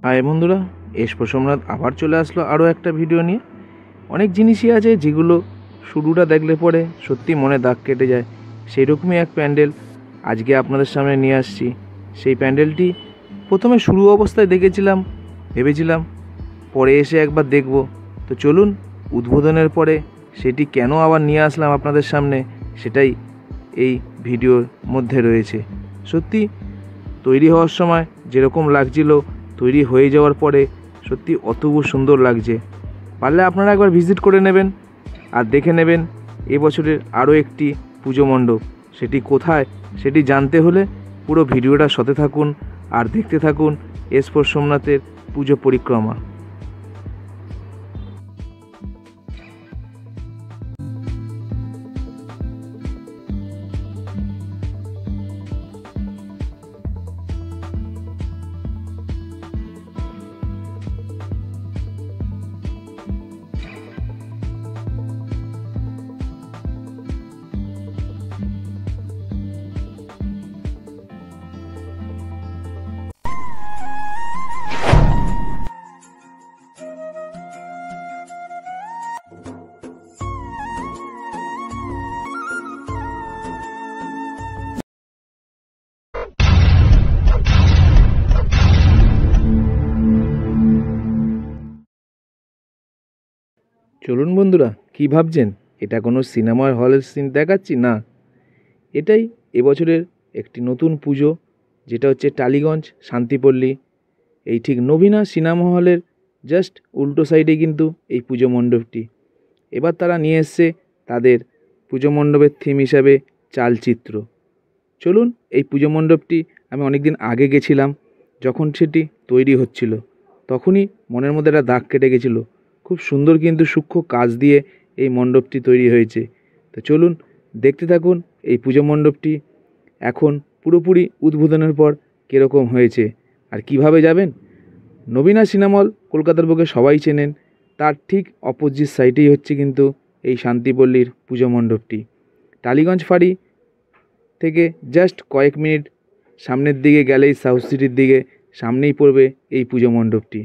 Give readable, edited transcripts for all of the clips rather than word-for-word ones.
High বন্ধুরা, এসপো সোমনাথ আবার চলে আসলো আরও একটা ভিডিও নিয়ে। অনেক জিনিসই আছে যেগুলো শুরুটা দেখলে পরে সত্যি মনে দাগ কেটে যায়। সেই রকমই এক প্যান্ডেল আজকে আপনাদের সামনে নিয়ে আসছি। সেই প্যান্ডেলটি প্রথমে শুরু অবস্থায় দেখেছিলাম, ভেবেছিলাম পরে এসে একবার দেখব। তো চলুন, উদ্বোধনের পরে সেটি কেন আবার নিয়ে আসলাম আপনাদের সামনে, সেটাই এই ভিডিওর মধ্যে রয়েছে। সত্যি তৈরি হওয়ার সময় যেরকম লাগছিল, তৈরি হয়ে যাওয়ার পরে সত্যি অপূর্ব সুন্দর লাগছে। পারলে আপনারা একবার ভিজিট করে নেবেন আর দেখে নেবেন এবছরের আরও একটি পুজো মণ্ডপ। সেটি কোথায় সেটি জানতে হলে পুরো ভিডিওটা সাথে থাকুন আর দেখতে থাকুন এসপো সোমনাথের পুজো পরিক্রমা। চলুন বন্ধুরা, কি ভাবছেন এটা কোনো সিনেমার হলের সিন দেখাচ্ছি না? এটাই এবছরের একটি নতুন পুজো, যেটা হচ্ছে টালিগঞ্জ শান্তিপল্লী। এই ঠিক নবীনা সিনেমা হলের জাস্ট উল্টো সাইডে কিন্তু এই পুজো মণ্ডপটি। এবার তারা নিয়ে এসছে তাদের পুজো মণ্ডপের থিম হিসাবে চালচিত্র। চলুন, এই পুজো মণ্ডপটি আমি অনেক দিন আগে গেছিলাম, যখন সেটি তৈরি হচ্ছিল। তখনই মনের মধ্যে একটা দাগ কেটে গেছিলো। খুব সুন্দর কিন্তু সূক্ষ্ম কাজ দিয়ে এই মণ্ডপটি তৈরি হয়েছে। তো চলুন দেখতে থাকুন এই পুজো মণ্ডপটি এখন পুরোপুরি উদ্বোধনের পর কীরকম হয়েছে। আর কিভাবে যাবেন, নবীনা সিনেমা হল কলকাতার বুকে সবাই চেনেন, তার ঠিক অপোজিট সাইডেই হচ্ছে কিন্তু এই শান্তিপল্লীর পুজো মণ্ডপটি। টালিগঞ্জ ফাঁড়ি থেকে জাস্ট কয়েক মিনিট সামনের দিকে গেলেই সাউথ সিটির দিকে সামনেই পড়বে এই পুজো মণ্ডপটি।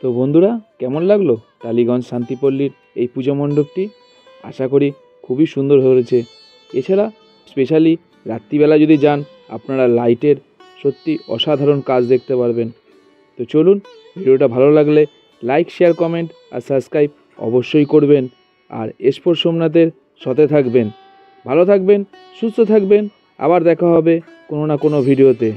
তো বন্ধুরা, কেমন লাগলো টালিগঞ্জ শান্তিপল্লীর এই পুজো মণ্ডপটি? আশা করি খুবই সুন্দর হয়েছে। এছাড়া স্পেশালি রাত্রিবেলা যদি যান, আপনারা লাইটের সত্যি অসাধারণ কাজ দেখতে পারবেন। তো চলুন, ভিডিওটা ভালো লাগলে লাইক, শেয়ার, কমেন্ট আর সাবস্ক্রাইব অবশ্যই করবেন। আর এসপোর্ট সোমনাথের সাথে থাকবেন। ভালো থাকবেন, সুস্থ থাকবেন। আবার দেখা হবে কোনো না কোনো ভিডিওতে।